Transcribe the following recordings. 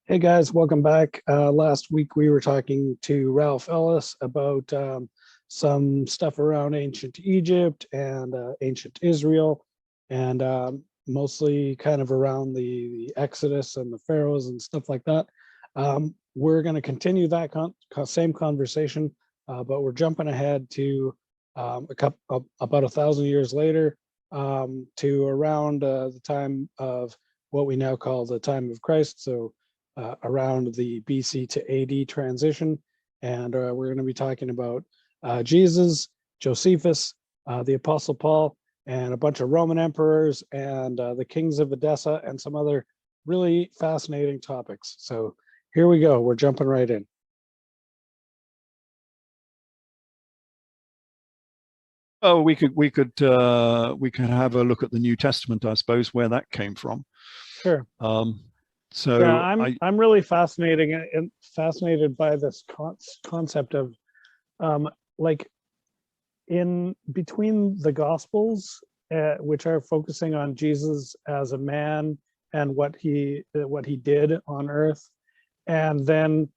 Hey guys, welcome back. Last week we were talking to Ralph Ellis about some stuff around ancient Egypt and ancient Israel, and mostly kind of around the Exodus and the pharaohs and stuff like that. We're going to continue that same conversation, but we're jumping ahead to about 1,000 years later, to around the time of what we now call the time of Christ. So around the BC to AD transition. And we're going to be talking about Jesus, Josephus, the Apostle Paul, and a bunch of Roman emperors and the kings of Edessa and some other really fascinating topics. So here we go. We're jumping right in. Oh, we could have a look at the New Testament, I suppose, where that came from. Sure. Um, Yeah, so I'm really fascinated by this concept of like in between the Gospels, which are focusing on Jesus as a man and what he did on earth, and then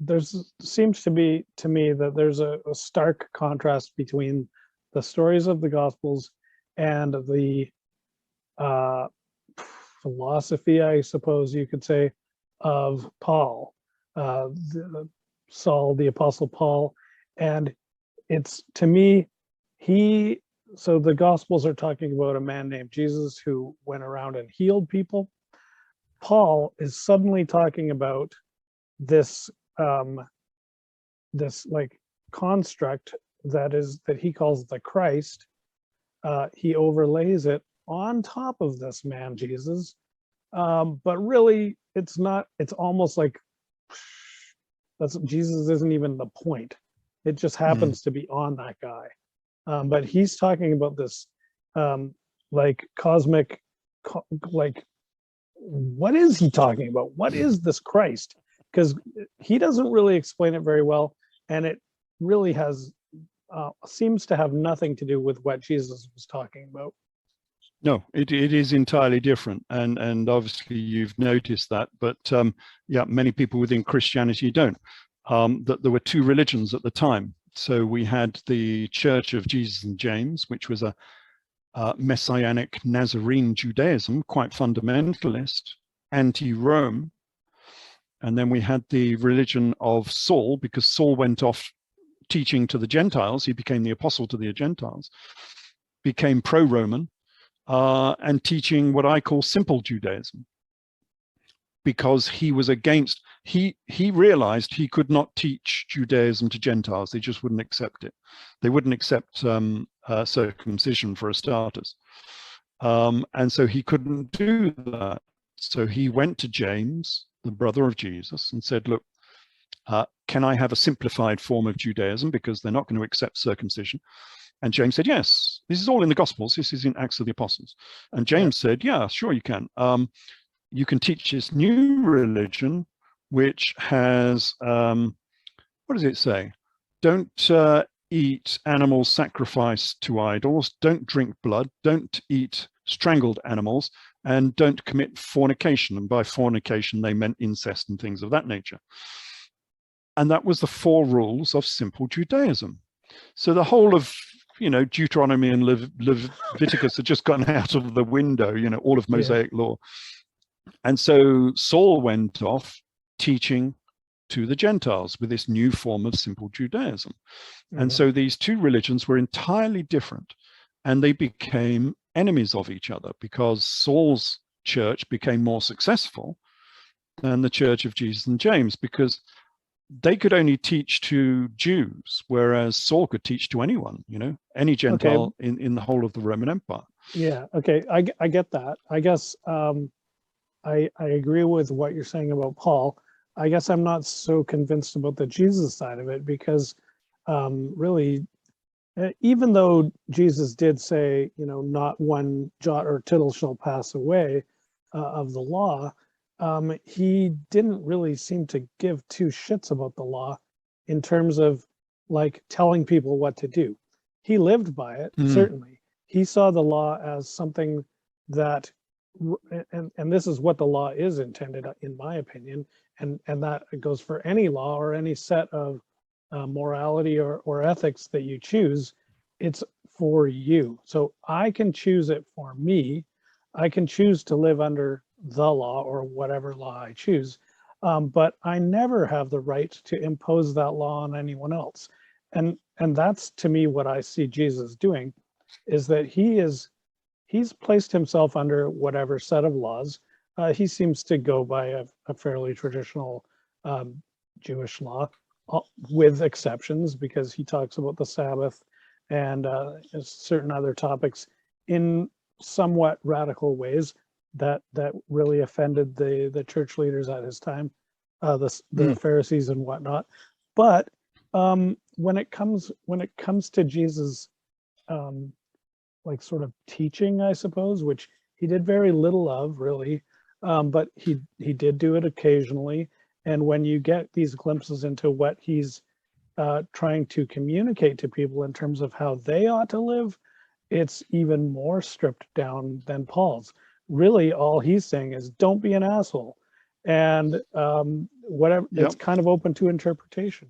there's seems to be to me that there's a stark contrast between the stories of the Gospels and the uh, philosophy, I suppose you could say, of Paul, Saul, the Apostle Paul. And it's, to me, so the Gospels are talking about a man named Jesus who went around and healed people. Paul is suddenly talking about this, this like construct that he calls the Christ. He overlays it on top of this man Jesus, but really it's not. It's almost like that's Jesus isn't even the point. It just happens to be on that guy, but he's talking about this like cosmic, like what is he talking about? What is this Christ? Because he doesn't really explain it very well, and it really has seems to have nothing to do with what Jesus was talking about. No, it is entirely different, and obviously you've noticed that. But yeah, many people within Christianity don't. That there were two religions at the time. So we had the Church of Jesus and James, which was a Messianic Nazarene Judaism, quite fundamentalist, anti-Rome. And then we had the religion of Saul, because Saul went off teaching to the Gentiles. He became the apostle to the Gentiles, became pro-Roman, and teaching what I call simple Judaism, because he was against, he realized he could not teach Judaism to Gentiles. They just wouldn't accept it. They wouldn't accept circumcision, for starters. And so he couldn't do that. So he went to James, the brother of Jesus, and said, look, can I have a simplified form of Judaism, because they're not going to accept circumcision? And James said, yes. This is all in the Gospels. This is in Acts of the Apostles. And James said, yeah, sure you can. You can teach this new religion, which has, what does it say? Don't eat animals sacrificed to idols, don't drink blood, don't eat strangled animals, and don't commit fornication. And by fornication, they meant incest and things of that nature. And that was the 4 rules of simple Judaism. So the whole of, Deuteronomy and Leviticus had just gone out of the window, all of Mosaic law. And so Saul went off teaching to the Gentiles with this new form of simple Judaism. And so these two religions were entirely different, and they became enemies of each other, because Saul's church became more successful than the Church of Jesus and James, because they could only teach to Jews, whereas Saul could teach to anyone, any Gentile in the whole of the Roman Empire. Yeah. Okay. I get that. I guess I agree with what you're saying about Paul. I guess I'm not so convinced about the Jesus side of it, because really, even though Jesus did say, not one jot or tittle shall pass away of the law, he didn't really seem to give 2 shits about the law in terms of like telling people what to do. He lived by it, certainly. He saw the law as something that and this is what the law is intended, in my opinion, and that goes for any law or any set of morality or ethics that you choose. It's for you. So I can choose it for me. I can choose to live under the law or whatever law I choose, but I never have the right to impose that law on anyone else. And that's, to me, what I see Jesus doing, is that he's placed himself under whatever set of laws. He seems to go by a fairly traditional Jewish law, with exceptions, because he talks about the Sabbath and certain other topics in somewhat radical ways that really offended the church leaders at his time, the Pharisees and whatnot. But when it comes to Jesus, like sort of teaching, I suppose, which he did very little of, really, but he did do it occasionally. And when you get these glimpses into what he's trying to communicate to people in terms of how they ought to live, it's even more stripped down than Paul's. Really, all he's saying is, don't be an asshole. And whatever, it's kind of open to interpretation.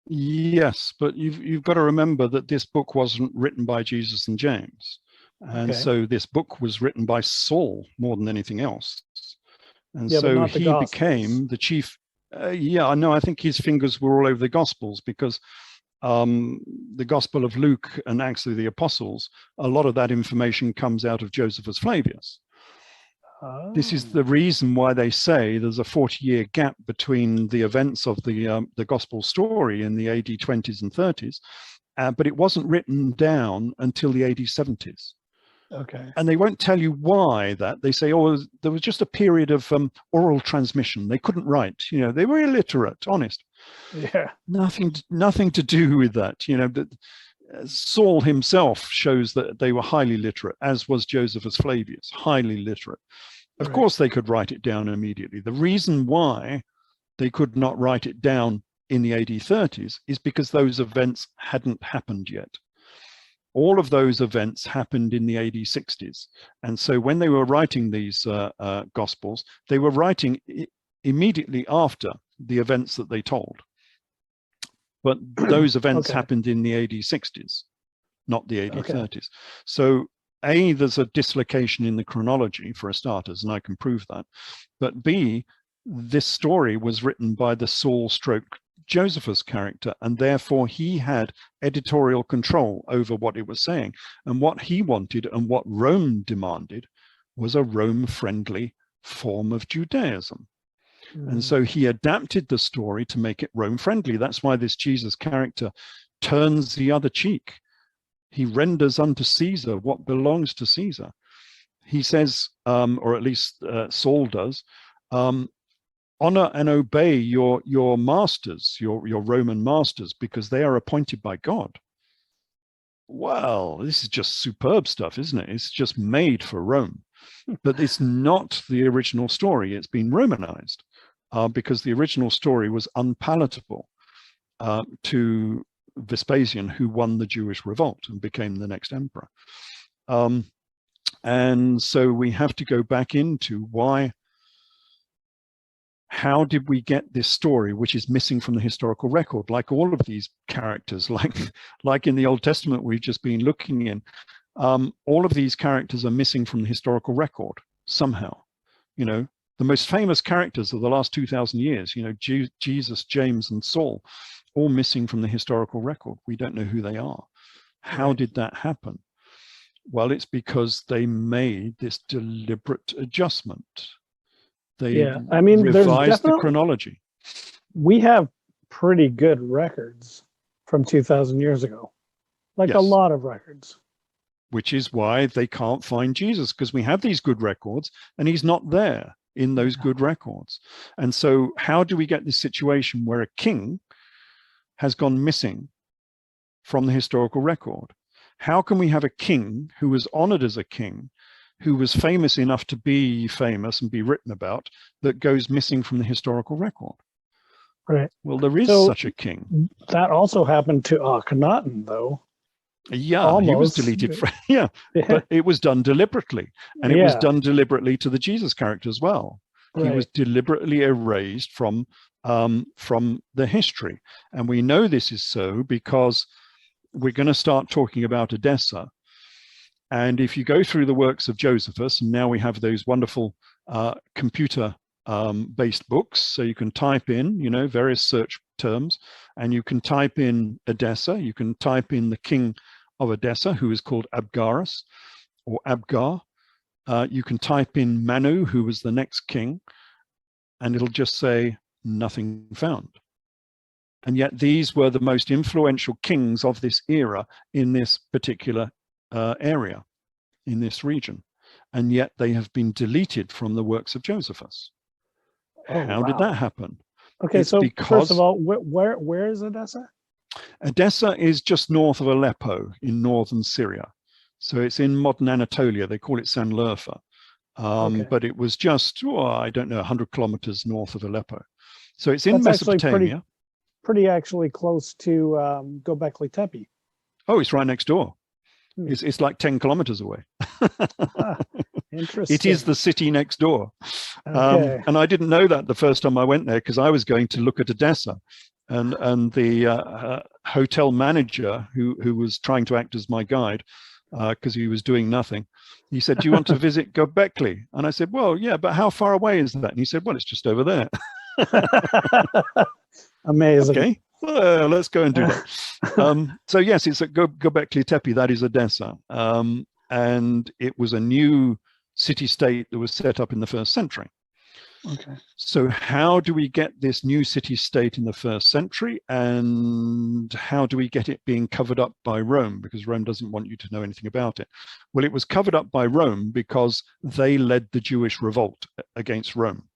Yes, but you've got to remember that this book wasn't written by Jesus and James. And so this book was written by Saul more than anything else. And so he became the chief. I know. I think his fingers were all over the Gospels, because the Gospel of Luke and actually the Apostles, a lot of that information comes out of Josephus Flavius. This is the reason why they say there's a 40-year gap between the events of the Gospel story in the AD 20s and 30s, but it wasn't written down until the AD 70s. Okay. And they won't tell you why that. They say, oh, there was just a period of oral transmission. They couldn't write. They were illiterate, honest. Yeah. Nothing to do with that. Saul himself shows that they were highly literate, as was Josephus Flavius, highly literate. Of course, they could write it down immediately. The reason why they could not write it down in the AD 30s is because those events hadn't happened yet. All of those events happened in the AD 60s. And so when they were writing these Gospels, they were writing immediately after the events that they told. But those events happened in the AD 60s, not the AD 30s. So A, there's a dislocation in the chronology, for starters, and I can prove that. But B, this story was written by the Saul / Josephus character, and therefore he had editorial control over what it was saying. And what he wanted and what Rome demanded was a Rome-friendly form of Judaism. And so he adapted the story to make it Rome-friendly. That's why this Jesus character turns the other cheek. He renders unto Caesar what belongs to Caesar. He says, or at least Saul does, honor and obey your masters, your Roman masters, because they are appointed by God. Well, this is just superb stuff, isn't it? It's just made for Rome. But it's not the original story. It's been Romanized because the original story was unpalatable to Vespasian, who won the Jewish revolt and became the next emperor. And so we have to go back into how did we get this story, which is missing from the historical record, like all of these characters, like in the Old Testament we've just been looking in. All of these characters are missing from the historical record somehow. The most famous characters of the last 2,000 years, Jesus, James, and Saul, all missing from the historical record. We don't know who they are. How did that happen? Well, it's because they made this deliberate adjustment. They revised the chronology. We have pretty good records from 2,000 years ago, like a lot of records. Which is why they can't find Jesus, because we have these good records and he's not there in those good records. And so how do we get this situation where a king has gone missing from the historical record? How can we have a king who was honored as a king, who was famous enough to be famous and be written about, that goes missing from the historical record? Right. Well, there is such a king. That also happened to Akhenaten, though. Yeah, he was Almost. deleted from, yeah, Yeah. but it was done deliberately. And it was Yeah. done deliberately to the Jesus character as well. He was Right. deliberately erased from the history. And we know this is so because we're going to start talking about Edessa. And if you go through the works of Josephus, and now we have those wonderful computer based books, so you can type in, you know, various search terms, and you can type in Edessa, you can type in the king of Edessa, who is called Abgarus or Abgar. You can type in Manu, who was the next king, and it'll just say nothing found. And yet these were the most influential kings of this era in this particular area, in this region. And yet they have been deleted from the works of Josephus. Oh, How did that happen? Okay, It's so first of because all, where is Edessa? Edessa is just north of Aleppo in northern Syria. So it's in modern Anatolia. They call it Sanliurfa. Okay. But it was just, I don't know, 100 kilometers north of Aleppo. So it's in That's actually Mesopotamia. pretty actually close to Göbekli Tepe. Oh, it's right next door. Hmm. It's like 10 kilometers away. Interesting. It is the city next door. Okay. And I didn't know that the first time I went there because I was going to look at Edessa. And the hotel manager who was trying to act as my guide, because he was doing nothing, he said, "Do you want to visit Göbekli?" And I said, "Well, yeah, but how far away is that?" And he said, "Well, it's just over there." Amazing. Okay, let's go and do that. So yes, it's at Göbekli Tepe. That is Edessa, and it was a new city-state that was set up in the 1st century. Okay. So how do we get this new city-state in the 1st century, and how do we get it being covered up by Rome? Because Rome doesn't want you to know anything about it. Well, it was covered up by Rome because they led the Jewish revolt against Rome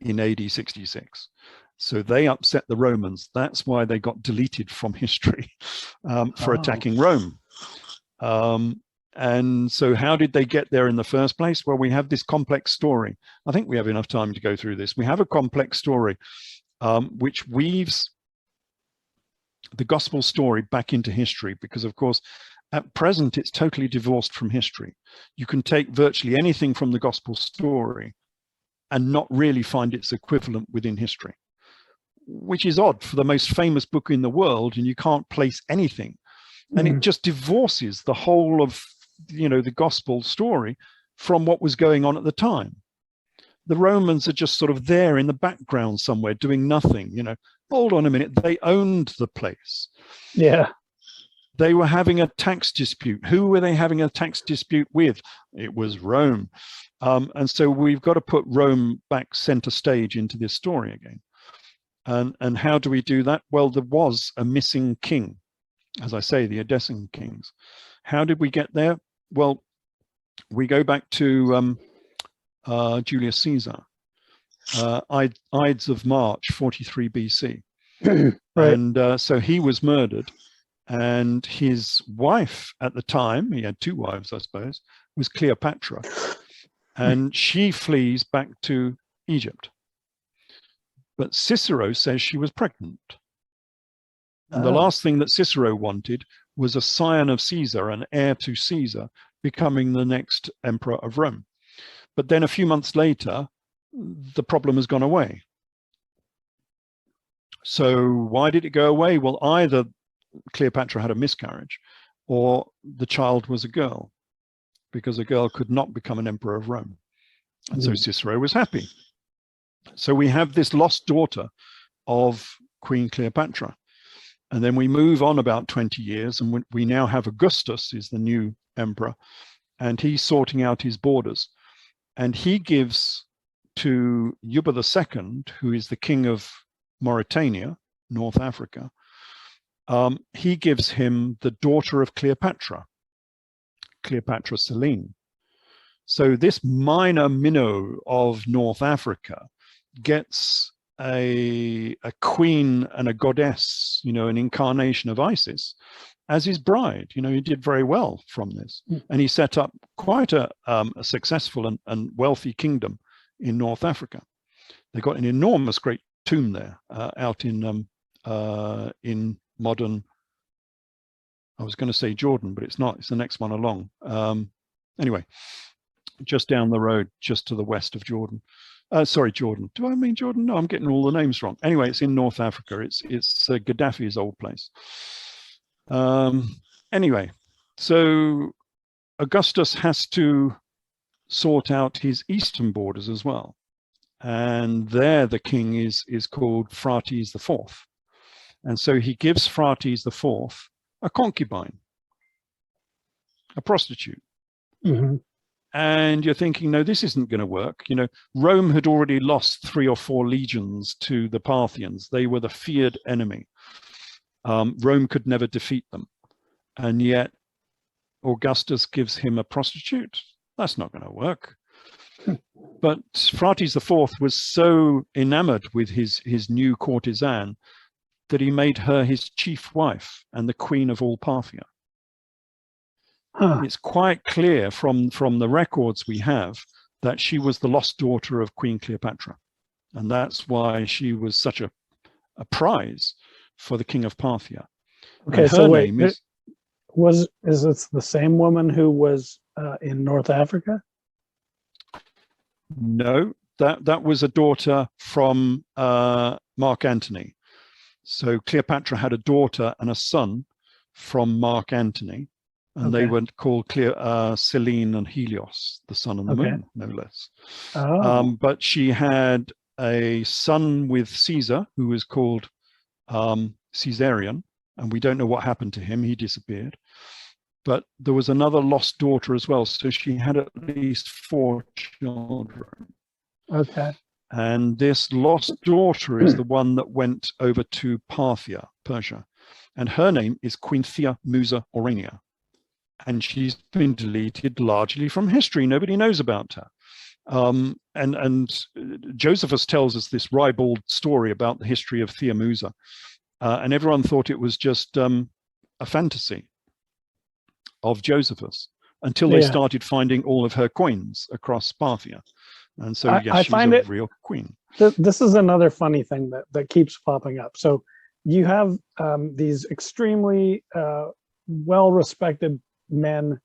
in AD 66. So they upset the Romans. That's why they got deleted from history for attacking Rome. And so how did they get there in the first place? Well, we have this complex story. I think we have enough time to go through this. We have a complex story which weaves the gospel story back into history because, of course, at present, it's totally divorced from history. You can take virtually anything from the gospel story and not really find its equivalent within history, which is odd for the most famous book in the world, and you can't place anything. And it just divorces the whole of, you know, the gospel story from what was going on at the time. The Romans are just sort of there in the background somewhere doing nothing, you know. Hold on a minute, they owned the place. Yeah. They were having a tax dispute. Who were they having a tax dispute with? It was Rome. And so we've got to put Rome back center stage into this story again. And how do we do that? Well, there was a missing king, as I say, the Edessan kings. How did we get there? Well, we go back to Julius Caesar, Ides of March, 43 BC. Right. And so he was murdered. And his wife at the time, he had 2 wives, I suppose, was Cleopatra. And she flees back to Egypt. But Cicero says she was pregnant. And the last thing that Cicero wanted was a scion of Caesar, an heir to Caesar, becoming the next emperor of Rome. But then a few months later, the problem has gone away. So why did it go away? Well, either Cleopatra had a miscarriage or the child was a girl, because a girl could not become an emperor of Rome. And so Cicero was happy. So we have this lost daughter of Queen Cleopatra. And then we move on about 20 years, and we now have Augustus is the new emperor, and he's sorting out his borders. And he gives to Yuba II, who is the king of Mauritania, North Africa, he gives him the daughter of Cleopatra, Cleopatra Selene. So this minor minnow of North Africa gets a queen and a goddess, you know, an incarnation of Isis as his bride. You know, he did very well from this. And he set up quite a successful and wealthy kingdom in North Africa. They got an enormous great tomb there out in modern I was going to say Jordan, but it's not. It's the next one along. Anyway, just down the road, just to the west of Jordan. Sorry, Jordan. Do I mean Jordan? No, I'm getting all the names wrong. Anyway, it's in North Africa. It's Gaddafi's old place. Anyway, so Augustus has to sort out his eastern borders as well. And there the king is called Phraates IV. And so he gives Phraates IV a concubine, a prostitute. Mm-hmm. And you're thinking, no, this isn't going to work. You know, Rome had already lost 3 or 4 legions to the Parthians. They were the feared enemy. Rome could never defeat them. And yet Augustus gives him a prostitute. That's not going to work. But Phraates IV was so enamored with his new courtesan that he made her his chief wife and the queen of all Parthia. Huh. It's quite clear from the records we have that she was the lost daughter of Queen Cleopatra. And that's why she was such a prize for the king of Parthia. Okay, and so wait, is this the same woman who was in North Africa? No, that was a daughter from Mark Antony. So Cleopatra had a daughter and a son from Mark Antony, and they were called Selene and Helios, the sun and the moon, no less. Oh. But she had a son with Caesar, who was called Caesarion, and we don't know what happened to him. He disappeared. But there was another lost daughter as well. So she had at least 4 children. Okay. And this lost daughter is the one that went over to Parthia, Persia. And her name is Queen Thea Musa Aurania. And she's been deleted largely from history. Nobody knows about her. And Josephus tells us this ribald story about the history of Thea Musa. And everyone thought it was just a fantasy of Josephus until they started finding all of her coins across Parthia. And so, yes, she's a real queen. This is another funny thing that keeps popping up. So you have these extremely well-respected men,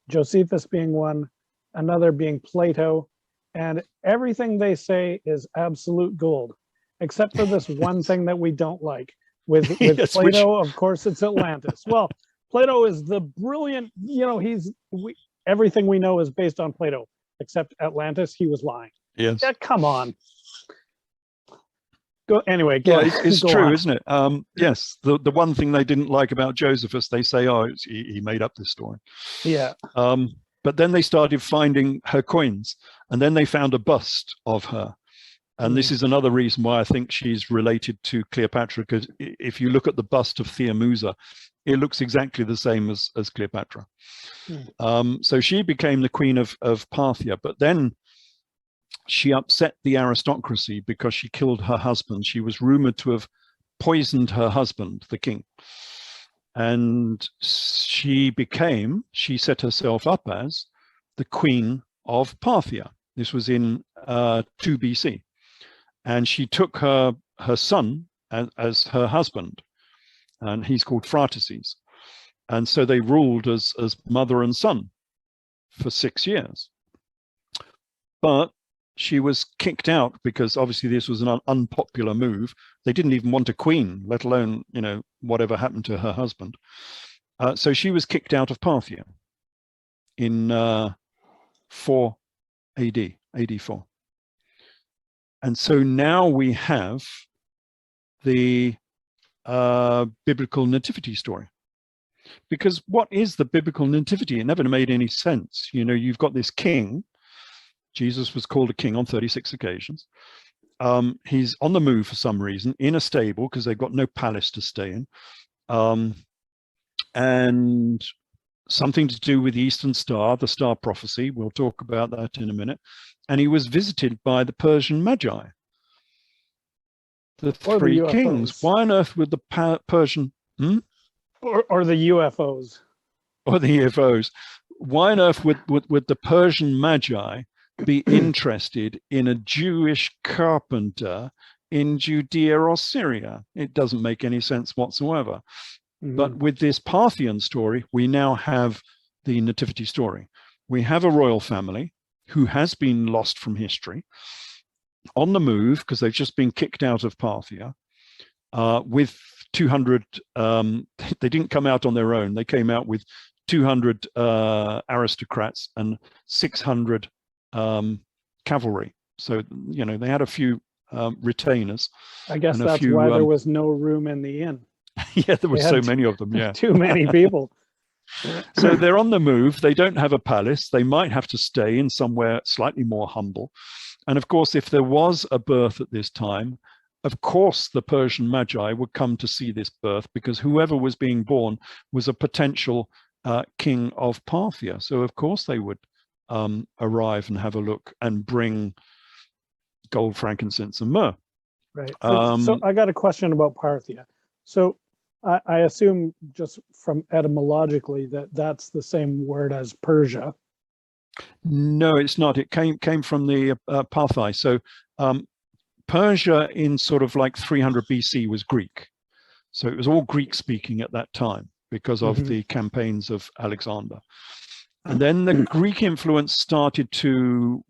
Josephus being one, another being Plato, and everything they say is absolute gold, except for this one thing that we don't like. With yes, Plato, of course, it's Atlantis. Well, Plato is the brilliant, you know, everything we know is based on Plato, except Atlantis, he was lying. Yes. Yeah, come on. Anyway, it's true, on. Isn't it? Yes, the one thing they didn't like about Josephus, they say, oh, he made up this story. Yeah. But then they started finding her coins, and then they found a bust of her. And this is another reason why I think she's related to Cleopatra, because if you look at the bust of Thea Musa, it looks exactly the same as Cleopatra. So she became the queen of Parthia, but then she upset the aristocracy because she killed her husband. She was rumored to have poisoned her husband, the king. And she set herself up as the queen of Parthia. This was in 2 BC. And she took her son as her husband, and he's called Phraates. And so they ruled as mother and son for 6 years. But she was kicked out because obviously this was an unpopular move. They didn't even want a queen, let alone, you know, whatever happened to her husband. So she was kicked out of Parthia in 4 AD, AD 4. And so now we have the biblical nativity story. Because what is the biblical nativity? It never made any sense. You know, you've got this king. Jesus was called a king on 36 occasions. He's on the move for some reason, in a stable, because they've got no palace to stay in. And something to do with the Eastern Star, the star prophecy. We'll talk about that in a minute. And he was visited by the Persian Magi, the 3 kings. Why on earth would the Persian... Or the UFOs. Or the UFOs. Why on earth would the Persian Magi be interested in a Jewish carpenter in Judea or Syria? It doesn't make any sense whatsoever. But with this Parthian story, we now have the nativity story. We have a royal family who has been lost from history, on the move because they've just been kicked out of Parthia, with 200, they didn't come out on their own. They came out with 200 aristocrats and 600 cavalry. So, you know, they had a few retainers. I guess that's why there was no room in the inn. Yeah, there were so many of them. Yeah, too many people. So they're on the move. They don't have a palace. They might have to stay in somewhere slightly more humble. And of course, if there was a birth at this time, of course, the Persian Magi would come to see this birth, because whoever was being born was a potential king of Parthia. So of course they would arrive and have a look and bring gold, frankincense, and myrrh. Right. So I got a question about Parthia. So I assume, just from etymologically, that that's the same word as Persia. No, it's not. It came from the Parthai. So Persia in sort of like 300 BC was Greek. So it was all Greek speaking at that time because of the campaigns of Alexander. And then the Greek influence started to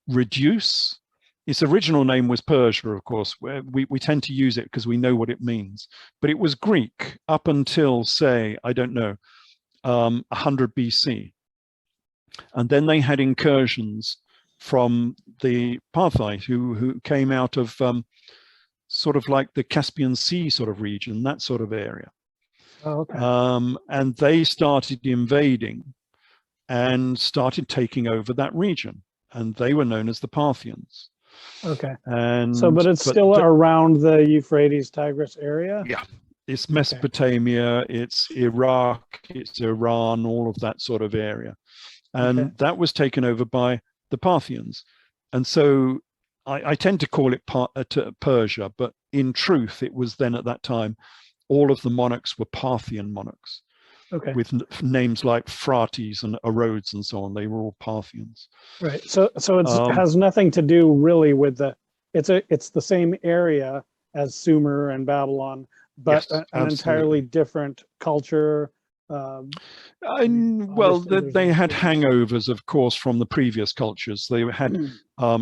reduce. Its original name was Persia, of course. We tend to use it because we know what it means. But it was Greek up until, say, I don't know, 100 BC. And then they had incursions from the Parthai who came out of sort of like the Caspian Sea sort of region, that sort of area. Oh, okay. And they started invading and started taking over that region. And they were known as the Parthians. Okay. And so, but it's still around the Euphrates Tigris area? Yeah. It's Mesopotamia, it's Iraq, it's Iran, all of that sort of area. And that was taken over by the Parthians. And so I tend to call it Persia, but in truth, it was then at that time, all of the monarchs were Parthian monarchs. Okay. With names like Phraates and Orodes and so on. They were all Parthians. Right. So it has nothing to do really with it's the same area as Sumer and Babylon, but yes, an entirely different culture. Well, they had hangovers, of course, from the previous cultures. They had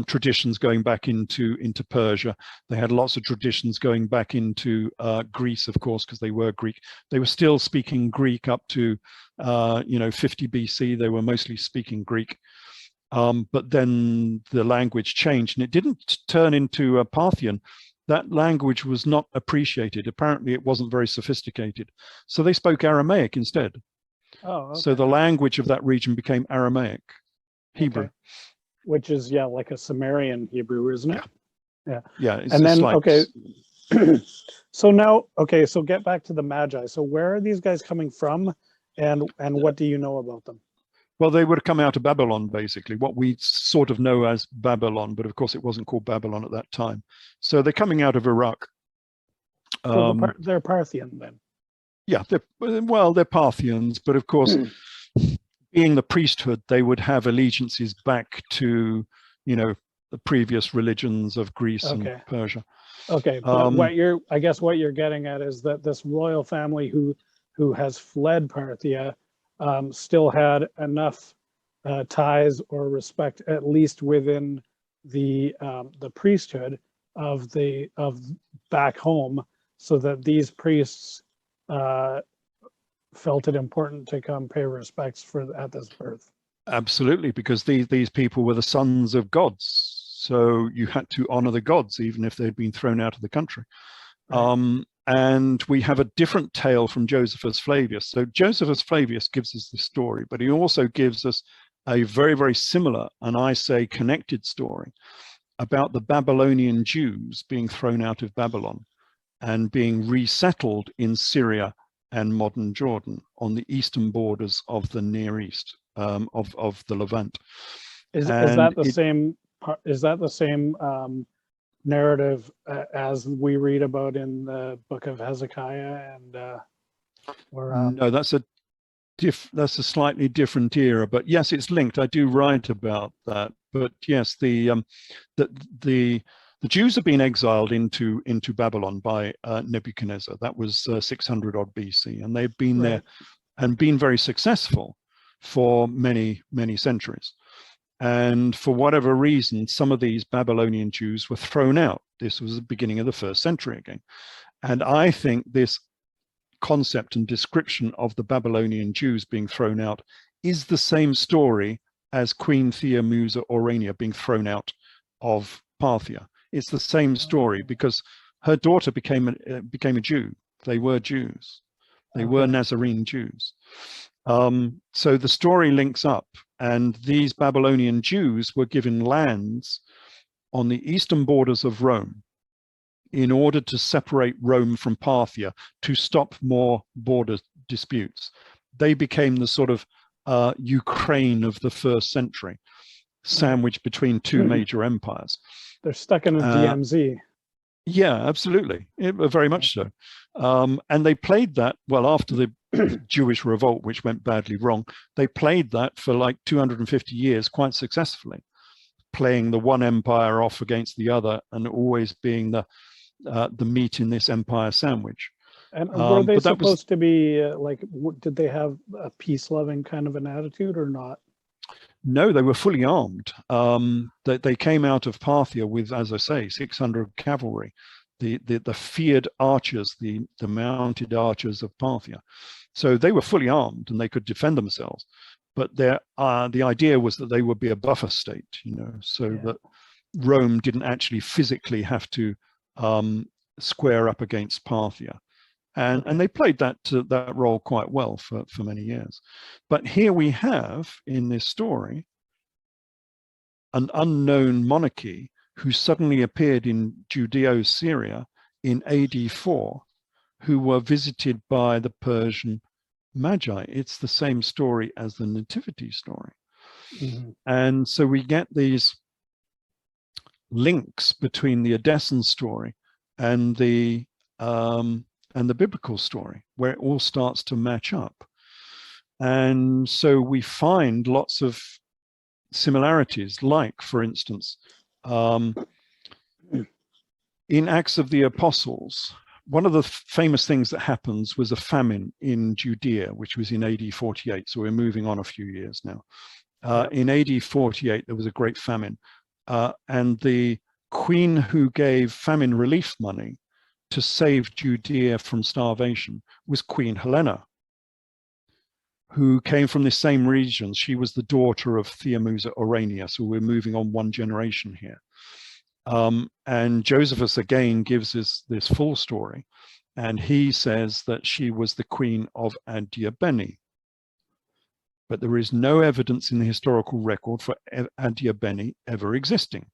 traditions going back into Persia. They had lots of traditions going back into Greece, of course, because they were Greek. They were still speaking Greek up to 50 BC. They were mostly speaking Greek, but then the language changed, and it didn't turn into a Parthian. That language was not appreciated. Apparently, it wasn't very sophisticated. So they spoke Aramaic instead. Oh, okay. So the language of that region became Aramaic, Hebrew. Okay. Which is, like a Sumerian Hebrew, isn't it? Yeah. Yeah. And then, so now, so get back to the Magi. So where are these guys coming from, and what do you know about them? Well, they would have come out of Babylon, basically, what we sort of know as Babylon, but of course it wasn't called Babylon at that time. So they're coming out of Iraq. So they're Parthian then? Yeah, they're Parthians, but of course, being the priesthood, they would have allegiances back to, the previous religions of Greece and Persia. Okay, but I guess what you're getting at is that this royal family who has fled Parthia still had enough ties or respect, at least within the priesthood of back home, so that these priests felt it important to come pay respects at this birth. Absolutely, because these people were the sons of gods, so you had to honor the gods even if they'd been thrown out of the country. Right. And we have a different tale from Josephus Flavius. So Josephus Flavius gives us this story, but he also gives us a very, very similar, and I say connected story about the Babylonian Jews being thrown out of Babylon and being resettled in Syria and modern Jordan on the eastern borders of the Near East, of the Levant. Is that the same? Is that the same narrative as we read about in the book of Hezekiah no, that's a slightly different era, but yes, it's linked. I do write about that, but yes, the The Jews have been exiled into Babylon by Nebuchadnezzar. That was 600 odd BC, and they've been there and been very successful for many, many centuries. And for whatever reason, some of these Babylonian Jews were thrown out. This was the beginning of the 1st century again. And I think this concept and description of the Babylonian Jews being thrown out is the same story as Queen Thea-Musa Orania being thrown out of Parthia. It's the same story because her daughter became a Jew. They were Jews. They were Nazarene Jews. So the story links up, and these Babylonian Jews were given lands on the eastern borders of Rome in order to separate Rome from Parthia, to stop more border disputes. They became the sort of Ukraine of the 1st century, sandwiched between two major empires. They're stuck in a DMZ. Yeah, absolutely. Very much so. And they played that, well, after the Jewish revolt, which went badly wrong, they played that for like 250 years quite successfully, playing the one empire off against the other and always being the meat in this empire sandwich. And were they supposed to be like, did they have a peace-loving kind of an attitude or not? No, they were fully armed. They came out of Parthia with, as I say, 600 cavalry, the feared archers, the mounted archers of Parthia. So they were fully armed and they could defend themselves. But the idea was that they would be a buffer state, so that Rome didn't actually physically have to square up against Parthia. And they played that role quite well for many years. But here we have, in this story, an unknown monarchy who suddenly appeared in Judeo-Syria in AD 4, who were visited by the Persian Magi. It's the same story as the Nativity story. And so we get these links between the Edessan story and the biblical story, where it all starts to match up. And so we find lots of similarities, like, for instance, in Acts of the Apostles, one of the famous things that happens was a famine in Judea, which was in AD 48. So we're moving on a few years now. In AD 48, there was a great famine. And the queen who gave famine relief money to save Judea from starvation was Queen Helena, who came from the same region. She was the daughter of Thea-Musa Orania. So we're moving on one generation here. And Josephus again gives us this full story. And he says that she was the queen of Adiabene. But there is no evidence in the historical record for Adiabene ever existing.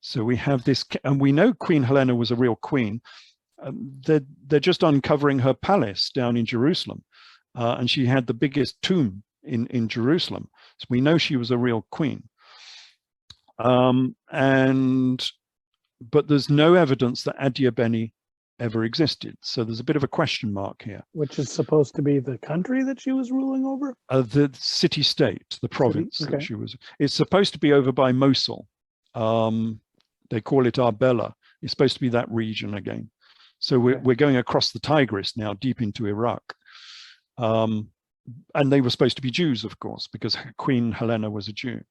So we have this, and we know Queen Helena was a real queen. They're just uncovering her palace down in Jerusalem. And she had the biggest tomb in Jerusalem. So we know she was a real queen. But there's no evidence that Adiabene ever existed. So there's a bit of a question mark here. Which is supposed to be the country that she was ruling over? The city-state, the province that she was. It's supposed to be over by Mosul. They call it Arbela. It's supposed to be that region again. So we're going across the Tigris now, deep into Iraq. And they were supposed to be Jews, of course, because Queen Helena was a Jew.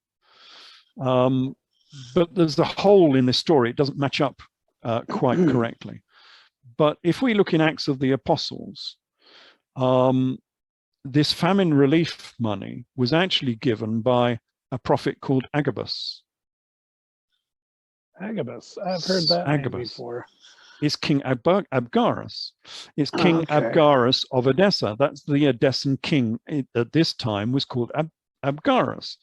But there's a hole in this story. It doesn't match up quite correctly. But if we look in Acts of the Apostles, this famine relief money was actually given by a prophet called Agabus. Agabus. I've heard that name before. It's King Abgarus. It's King Abgarus of Edessa. That's the Edessan king at this time was called Abgarus.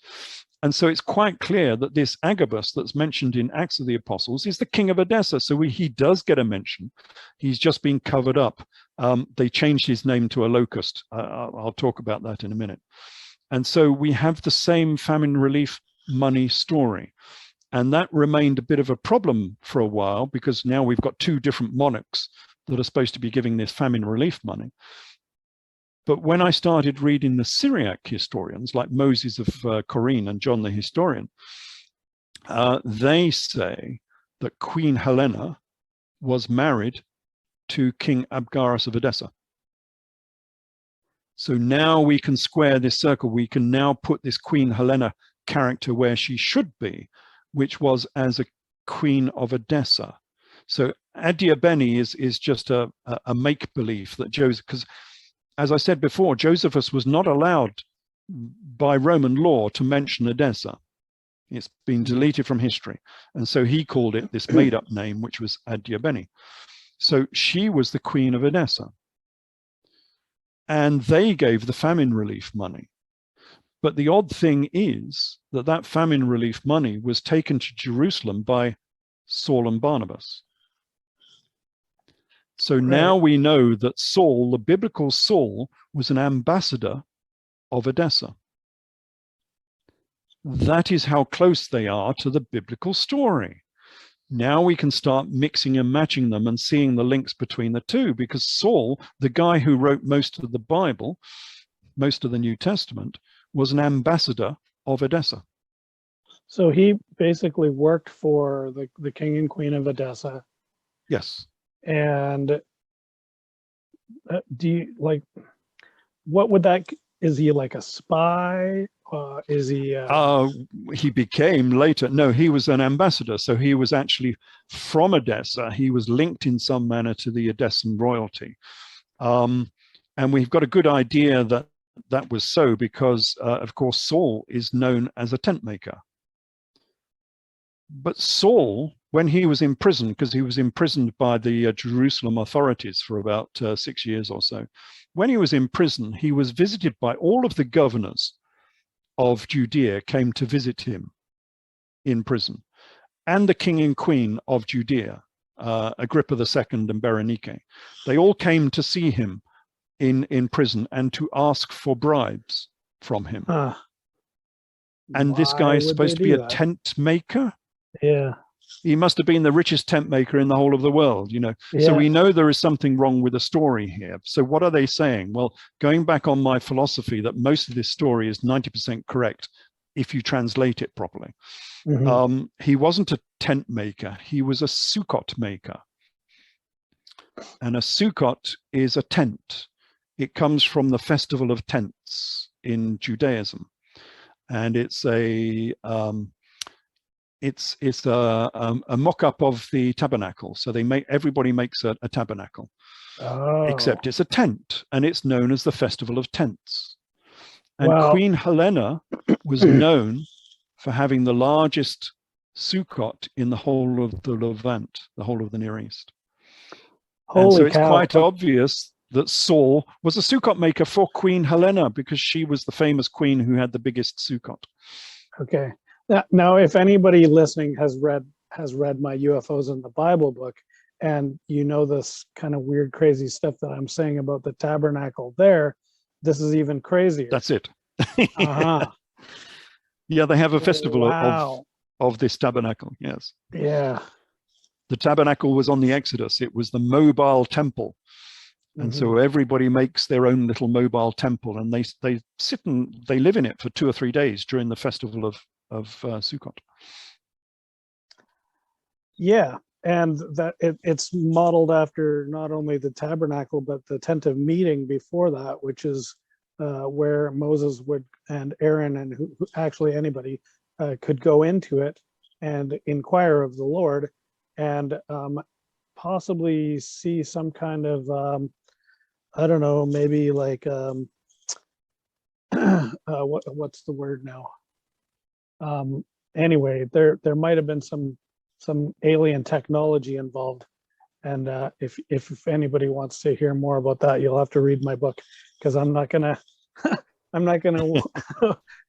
And so it's quite clear that this Agabus that's mentioned in Acts of the Apostles is the king of Edessa. So he does get a mention. He's just been covered up. They changed his name to a locust. I'll talk about that in a minute. And so we have the same famine relief money story. And that remained a bit of a problem for a while because now we've got two different monarchs that are supposed to be giving this famine relief money. But when I started reading the Syriac historians like Moses of Corinne and John the historian, they say that Queen Helena was married to King Abgarus of Edessa. So now we can square this circle. We can now put this Queen Helena character where she should be, which was as a queen of Edessa. So Adiabene is just a make-believe that Joseph, because as I said before, Josephus was not allowed by Roman law to mention Edessa. It's been deleted from history. And so he called it this made-up name, which was Adiabene. So she was the queen of Edessa. And they gave the famine relief money. But the odd thing is that that famine relief money was taken to Jerusalem by Saul and Barnabas. So now we know that Saul, the biblical Saul, was an ambassador of Edessa. That is how close they are to the biblical story. Now we can start mixing and matching them and seeing the links between the two, because Saul, the guy who wrote most of the Bible, most of the New Testament, was an ambassador of Edessa. So he basically worked for the king and queen of Edessa. Yes. And do you like, what would that, is he like a spy? Is he? He became later, no, he was an ambassador. So he was actually from Edessa. He was linked in some manner to the Edessan royalty. And we've got a good idea that that was so because, of course, Saul is known as a tent maker. But Saul, when he was in prison, because he was imprisoned by the Jerusalem authorities for about 6 years or so, when he was in prison, he was visited by all of the governors of Judea came to visit him in prison, and the king and queen of Judea, Agrippa II and Berenike. They all came to see him in prison and to ask for bribes from him. And this guy is supposed to be a tent maker. Yeah. He must have been the richest tent maker in the whole of the world, you know. Yeah. So we know there is something wrong with the story here. So what are they saying? Well, going back on my philosophy that most of this story is 90% correct if you translate it properly. Mm-hmm. He wasn't a tent maker. He was a Sukkot maker. And a Sukkot is a tent. It comes from the festival of tents in Judaism. And it's a mock-up of the tabernacle. So everybody makes a tabernacle, except it's a tent, and it's known as the Festival of Tents. And Queen Helena was known for having the largest Sukkot in the whole of the Levant, the whole of the Near East. And so it's quite obvious that Saul was a Sukkot maker for Queen Helena because she was the famous queen who had the biggest Sukkot. Okay. Now, if anybody listening has read my UFOs in the Bible book, and you know this kind of weird, crazy stuff that I'm saying about the tabernacle there, this is even crazier. That's it. Uh-huh. Yeah, they have a festival of this tabernacle. Yes. Yeah. The tabernacle was on the Exodus. It was the mobile temple. And so everybody makes their own little mobile temple, and they sit and they live in it for 2 or 3 days during the festival of Sukkot. Yeah, and that it's modeled after not only the tabernacle but the tent of meeting before that, which is where Moses and Aaron and actually anybody could go into it and inquire of the Lord and possibly see some kind of I don't know, maybe like what's the word now? Anyway, there might have been some alien technology involved, and if anybody wants to hear more about that, you'll have to read my book, because I'm not gonna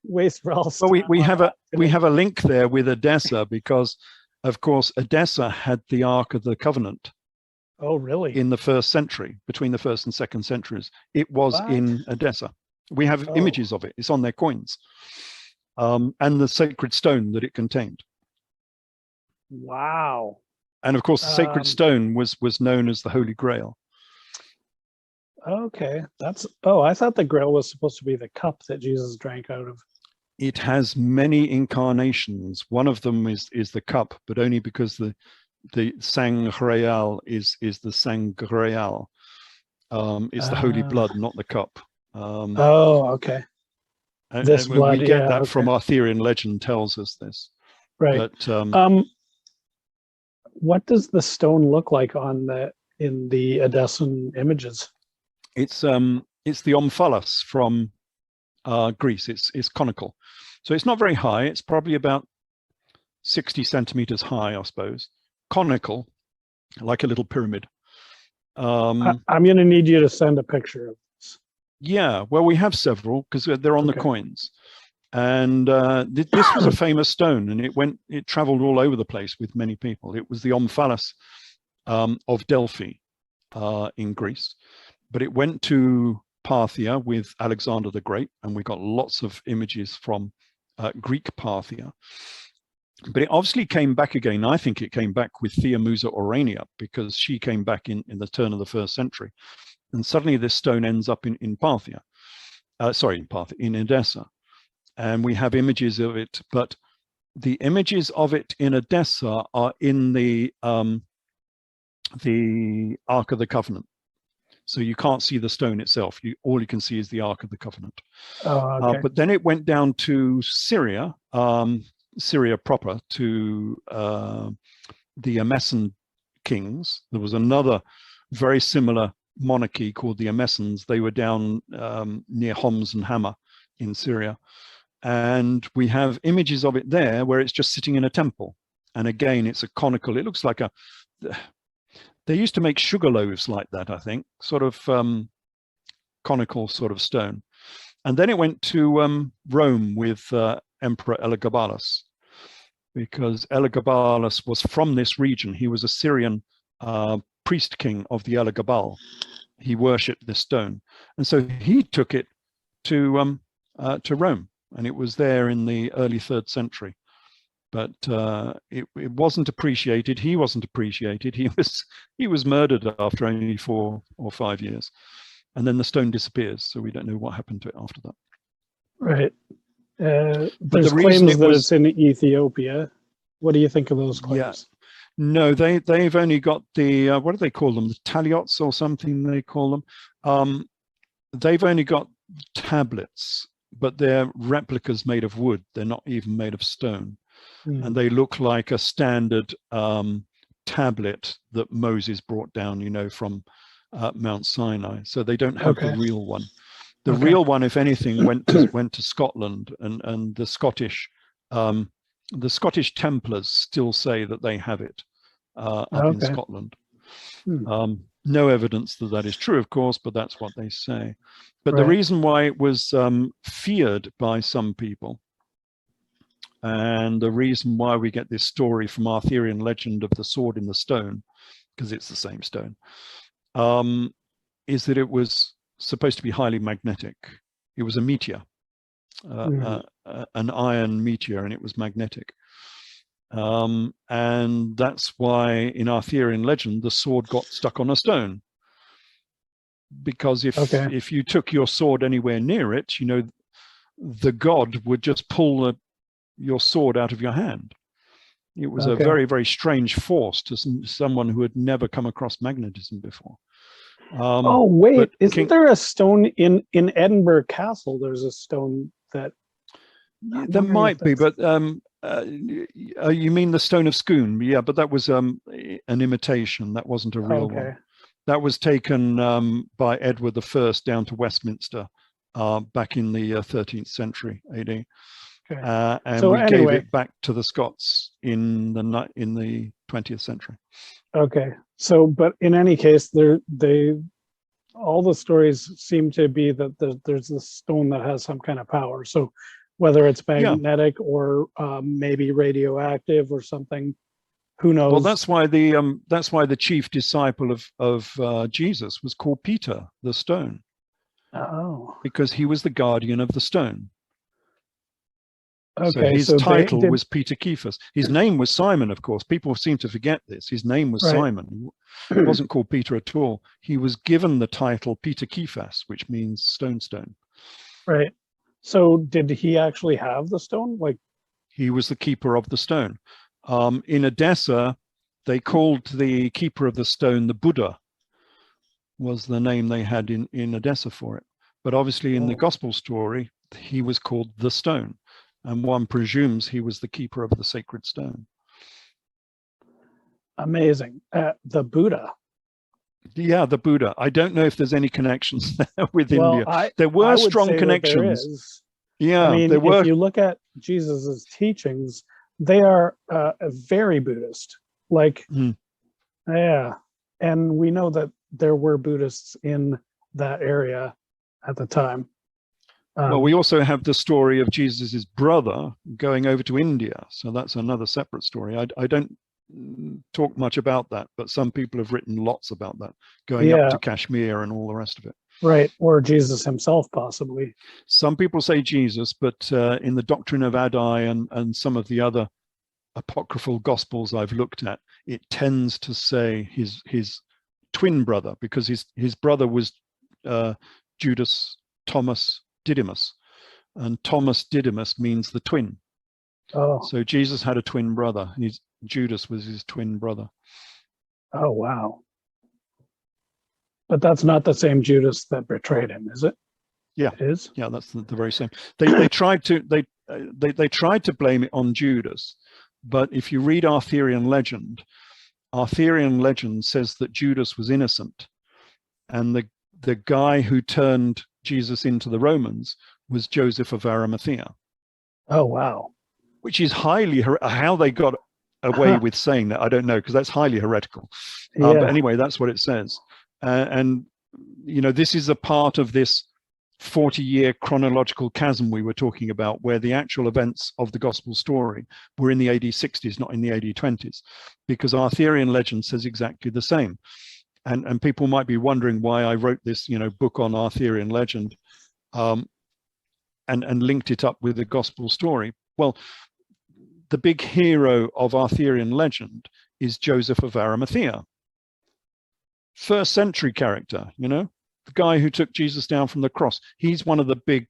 waste Ralph's time. Well, we have a link there with Edessa, because of course Edessa had the Ark of the Covenant. Oh, really? In the 1st century, between the 1st and 2nd centuries, it was in Edessa. We have images of it. It's on their coins. And the sacred stone that it contained. Wow. And of course, the sacred stone was known as the Holy Grail. Okay. I thought the Grail was supposed to be the cup that Jesus drank out of. it has many incarnations. One of them is the cup, but only because the sangreal is the sangreal. It's the holy blood, not the cup. Oh, okay. This And we blood, get yeah, that okay. from Arthurian legend tells us this. Right. But What does the stone look like in the Edessan images? it's the omphalos from Greece. It's conical, so it's not very high. It's probably about 60 centimeters high, I suppose. Conical, like a little pyramid. I'm going to need you to send a picture of this. Yeah, well, we have several because they're on the Okay. coins. And this was a famous stone, and it traveled all over the place with many people. It was the omphalos of Delphi in Greece, but it went to Parthia with Alexander the Great, and we got lots of images from Greek Parthia. But it obviously came back again. I think it came back with Theomusa Aurania, because she came back in the turn of the 1st century. And suddenly this stone ends up in Parthia. In Edessa. And we have images of it, but the images of it in Edessa are in the Ark of the Covenant. So you can't see the stone itself. All you can see is the Ark of the Covenant. Oh, okay. But then it went down to Syria, Syria proper, to the Emessan kings. There was another very similar monarchy called the Emessans. They were down near Homs and Hama in Syria. And we have images of it there where it's just sitting in a temple. And again, it's a conical, it looks like they used to make sugar loaves like that, I think, sort of conical sort of stone. And then it went to Rome with Emperor Elagabalus, because Elagabalus was from this region. He was a Syrian priest king of the Elagabal. He worshipped this stone. And so he took it to Rome. And it was there in the early 3rd century, but it wasn't appreciated. He wasn't appreciated. He was murdered after only 4 or 5 years, and then the stone disappears. So we don't know what happened to it after that. Right. But There's the reason claims that it's in Ethiopia. What do you think of those claims? Yeah. No, they've only got the what do they call them? The taliots or something they call them. They've only got tablets, but they're replicas made of wood. They're not even made of stone. And they look like a standard tablet that Moses brought down, from Mount Sinai. So they don't have the real one. The real one, if anything, went to Scotland, and the Scottish Templars still say that they have it up in Scotland. No evidence that is true, of course, but that's what they say. But the reason why it was feared by some people, and the reason why we get this story from Arthurian legend of the sword in the stone, because it's the same stone, is that it was supposed to be highly magnetic. It was a meteor, an iron meteor, and it was magnetic. And that's why in Arthurian legend the sword got stuck on a stone, because if you took your sword anywhere near it, the god would just pull your sword out of your hand. It was a very, very strange force to someone who had never come across magnetism before. Oh wait, isn't there a stone in Edinburgh Castle? There's a stone that there might be, but you mean the Stone of Scone? Yeah, but that was an imitation. That wasn't a real one. That was taken by Edward I down to Westminster back in the 13th century AD. And so we gave it back to the Scots in the 20th century. Okay. So, but in any case, all the stories seem to be that there's this stone that has some kind of power. So whether it's magnetic or maybe radioactive or something, who knows? Well, that's why the chief disciple of Jesus was called Peter the Stone. Oh. Because he was the guardian of the stone. Okay, so his title was Peter Kephas. His name was Simon, of course. People seem to forget this. His name was Simon. He wasn't called Peter at all. He was given the title Peter Kephas, which means stone. Right. So did he actually have the stone? Like, He was the keeper of the stone. In Edessa, they called the keeper of the stone the Buddha, was the name they had in Edessa for it. But obviously in the gospel story, he was called the stone. And one presumes he was the keeper of the sacred stone. amazing. The Buddha. Yeah, the Buddha. I don't know if there's any connections there with Well, India. There I were would strong say that there connections. is. Yeah, I mean, there were. if you look at Jesus's teachings, they are very Buddhist. Like, yeah, and we know that there were Buddhists in that area at the time. Well, we also have the story of Jesus's brother going over to India. So that's another separate story. I don't talk much about that, but some people have written lots about that, going up to Kashmir and all the rest of it. Right, or Jesus himself, possibly. Some people say Jesus, but in the Doctrine of Addai and some of the other apocryphal gospels I've looked at, it tends to say his twin brother, because his brother was Judas Thomas Didymus, and Thomas Didymus means the twin. Oh, so Jesus had a twin brother. Judas was his twin brother. Oh, wow. But that's not the same Judas that betrayed him, is it? Yeah, it is. Yeah, that's the very same. They tried to blame it on Judas, but if you read Arthurian legend says that Judas was innocent, and the guy who turned Jesus into the Romans was Joseph of Arimathea. Oh, wow. Which is highly, how they got away with saying that, I don't know, because that's highly heretical. But anyway, that's what it says. And, you know, this is a part of this 40-year chronological chasm we were talking about, where the actual events of the gospel story were in the AD 60s, not in the AD 20s, because Arthurian legend says exactly the same. And people might be wondering why I wrote this, you know, book on Arthurian legend and linked it up with the gospel story. Well, the big hero of Arthurian legend is Joseph of Arimathea. First century character, you know, the guy who took Jesus down from the cross. He's one of the big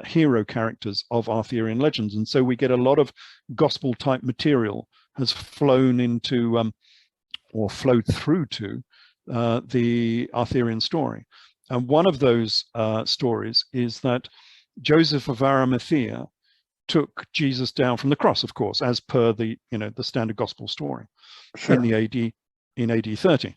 hero characters of Arthurian legends. And so we get a lot of gospel type material has flown into or flowed through to the Arthurian story. And one of those stories is that Joseph of Arimathea took Jesus down from the cross, of course, as per the, you know, the standard gospel story in the AD 30.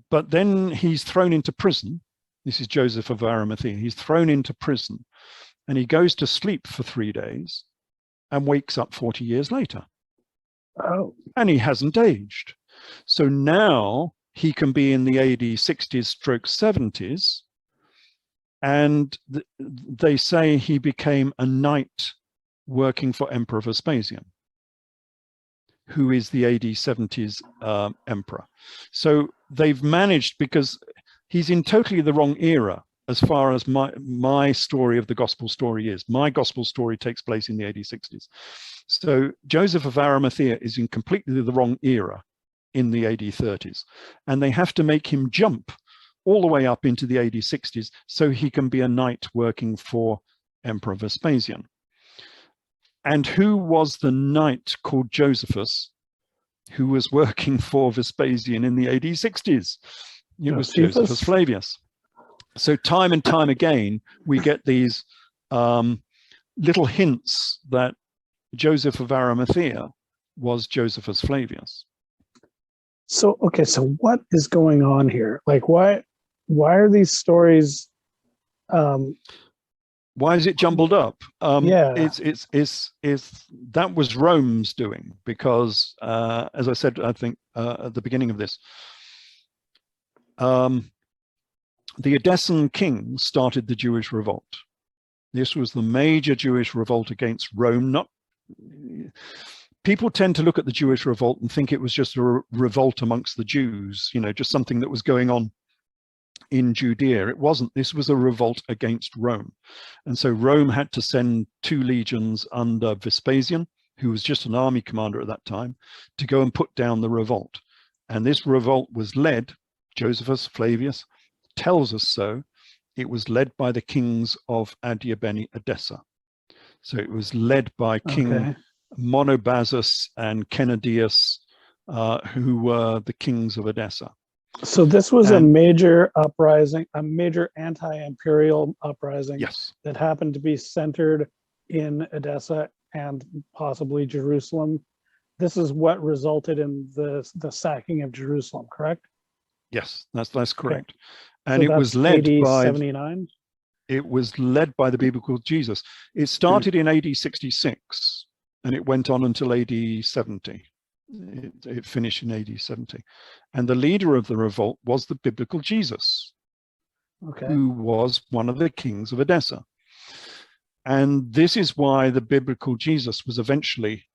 But then he's thrown into prison. This is Joseph of Arimathea. He's thrown into prison, and he goes to sleep for 3 days and wakes up 40 years later. Oh. And he hasn't aged. So now he can be in the AD 60s stroke 70s. And they say he became a knight working for Emperor Vespasian, who is the AD 70s emperor. So they've managed, because he's in totally the wrong era as far as my story of the gospel story is. My gospel story takes place in the AD 60s. So Joseph of Arimathea is in completely the wrong era in the AD 30s. And they have to make him jump all the way up into the AD 60s so he can be a knight working for Emperor Vespasian. And who was the knight called Josephus who was working for Vespasian in the AD 60s? It was Josephus Flavius. So time and time again, we get these little hints that Joseph of Arimathea was Josephus Flavius. So, okay, so what is going on here? Like, why are these stories why is it jumbled up? It's that was Rome's doing, because as I said, I think at the beginning of this, the Edessan king started the Jewish revolt. This was the major Jewish revolt against Rome. People tend to look at the Jewish revolt and think it was just a revolt amongst the Jews, you know, just something that was going on in Judea. It wasn't. This was a revolt against Rome. And so Rome had to send 2 legions under Vespasian, who was just an army commander at that time, to go and put down the revolt. And this revolt was led, Josephus Flavius tells us so, it was led by the kings of Adiabeni Edessa. So it was led by King Monobazus and Kenadius, who were the kings of Edessa. So this was a major uprising, a major anti-imperial uprising. Yes. That happened to be centered in Edessa and possibly Jerusalem. This is what resulted in the sacking of Jerusalem, correct? Yes, that's correct. Okay. And so it was led AD by 79. It was led by the biblical Jesus. It started in AD 66 and it went on until AD 70. It finished in AD 70. And the leader of the revolt was the biblical Jesus, who was one of the kings of Edessa. And this is why the biblical Jesus was eventually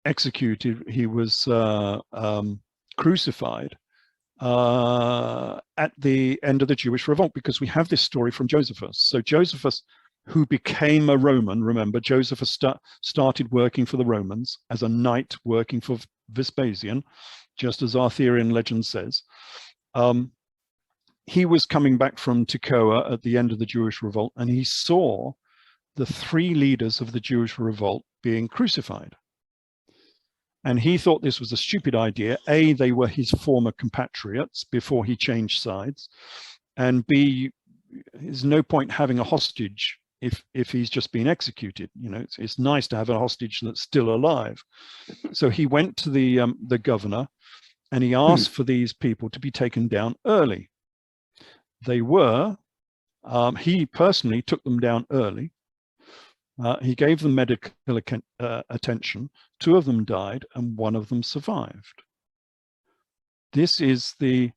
executed. He was crucified at the end of the Jewish revolt, because we have this story from Josephus. So Josephus, who became a Roman, remember, Josephus started working for the Romans as a knight working for Vespasian, just as Arthurian legend says. He was coming back from Tekoa at the end of the Jewish revolt, and he saw the three leaders of the Jewish revolt being crucified. And he thought this was a stupid idea. A, they were his former compatriots before he changed sides. And B, there's no point having a hostage if he's just been executed. You know, it's nice to have a hostage that's still alive. So he went to the governor and he asked for these people to be taken down early. They were, he personally took them down early. He gave them medical attention. Two of them died and one of them survived. This is the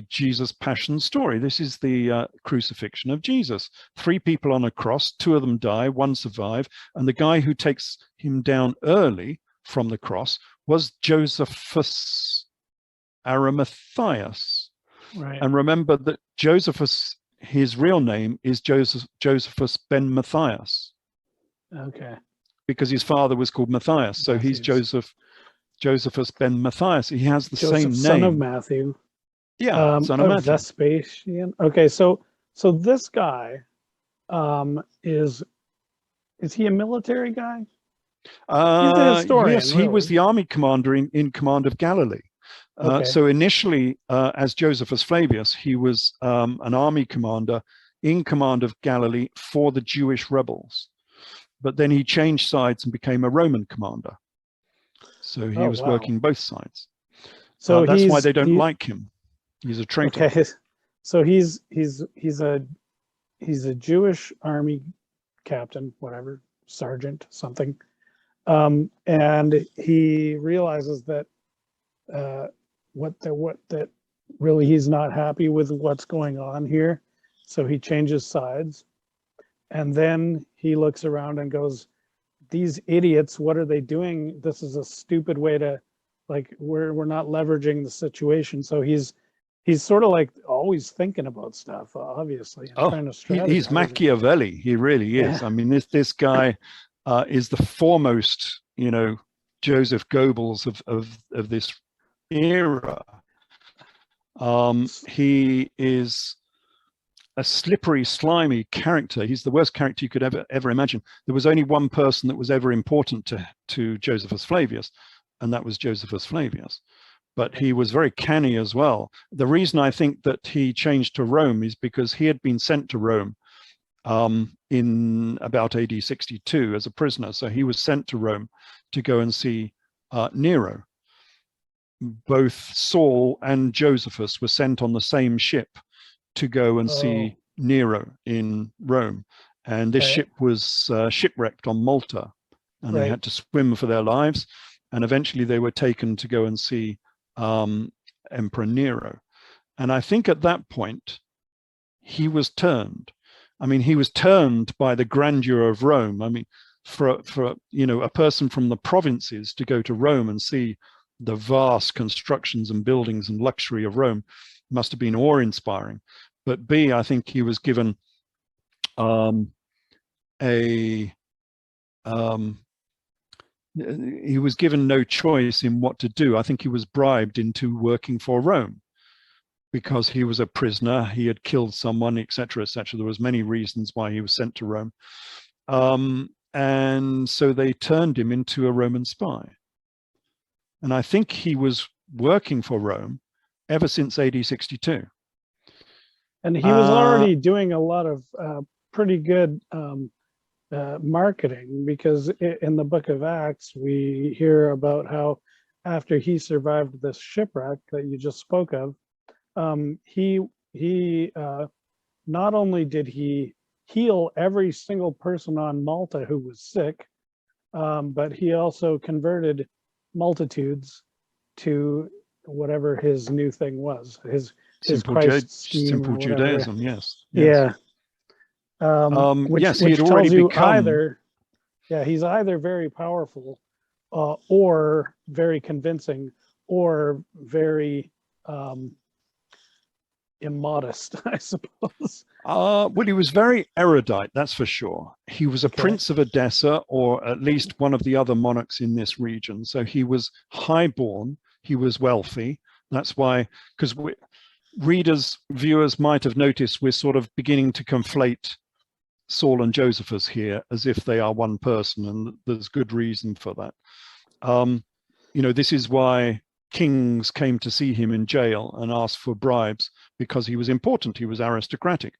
Jesus Passion story. This is the crucifixion of Jesus. Three people on a cross, two of them die, one survived, and the guy who takes him down early from the cross was Josephus Arimatheus. Right. And remember that Josephus, his real name is Josephus ben Matthias. Okay. Because his father was called Matthias. So he's Josephus ben Matthias. He has the same name. Son of Matthew. Yeah, son of Matthew. Vespasian. Okay, so this guy is he a military guy? He's a historian, yes, he was the army commander in command of Galilee. So initially, as Josephus Flavius, he was an army commander in command of Galilee for the Jewish rebels. But then he changed sides and became a Roman commander. So he was working both sides. So that's why they don't like him. He's a traitor. Okay, so he's a Jewish army captain, whatever, sergeant, something, and he realizes that that really he's not happy with what's going on here, so he changes sides, and then he looks around and goes, "These idiots, what are they doing? This is a stupid way to, like, we're not leveraging the situation." So he's sort of like always thinking about stuff, obviously. Trying to strategize. He's Machiavelli. He really is. I mean, this guy is the foremost, Joseph Goebbels of this era. He is a slippery, slimy character. He's the worst character you could ever imagine. There was only one person that was ever important to Josephus Flavius, and that was Josephus Flavius. But he was very canny as well. The reason I think that he changed to Rome is because he had been sent to Rome in about AD 62 as a prisoner. So he was sent to Rome to go and see Nero. Both Saul and Josephus were sent on the same ship to go and see Nero in Rome. And this ship was shipwrecked on Malta, and they had to swim for their lives. And eventually they were taken to go and see Emperor Nero. And I think at that point, he was turned. I mean, he was turned by the grandeur of Rome. I mean, for a person from the provinces to go to Rome and see the vast constructions and buildings and luxury of Rome must have been awe-inspiring. But B, I think he was given he was given no choice in what to do. I think he was bribed into working for Rome, because he was a prisoner, he had killed someone, etc., etc. There was many reasons why he was sent to Rome. And so they turned him into a Roman spy. And I think he was working for Rome ever since AD 62. And he was already doing a lot of pretty good marketing, because in the book of Acts, we hear about how after he survived this shipwreck that you just spoke of, he not only did he heal every single person on Malta who was sick, but he also converted multitudes to whatever his new thing was, his simple Judaism. Yes. Yeah. Yes, which he had tells already you become either, he's either very powerful or very convincing or very immodest, I suppose. Well, he was very erudite, that's for sure. He was a prince of Edessa, or at least one of the other monarchs in this region. So he was highborn, he was wealthy. That's why, because readers, viewers might have noticed we're sort of beginning to conflate Saul and Josephus here as if they are one person, and there's good reason for that. You know, this is why kings came to see him in jail and asked for bribes, because he was important, he was aristocratic,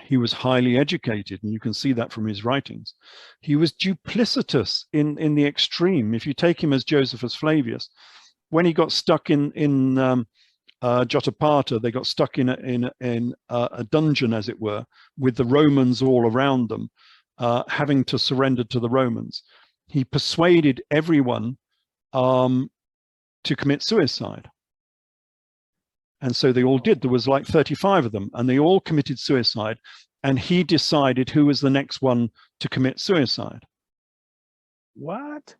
he was highly educated, and you can see that from his writings. He was duplicitous in the extreme. If you take him as Josephus Flavius, when he got stuck in Jotapata, they got stuck in a dungeon, as it were, with the Romans all around them, having to surrender to the Romans. He persuaded everyone to commit suicide. And so they all did. There was like 35 of them, and they all committed suicide. And he decided who was the next one to commit suicide. What?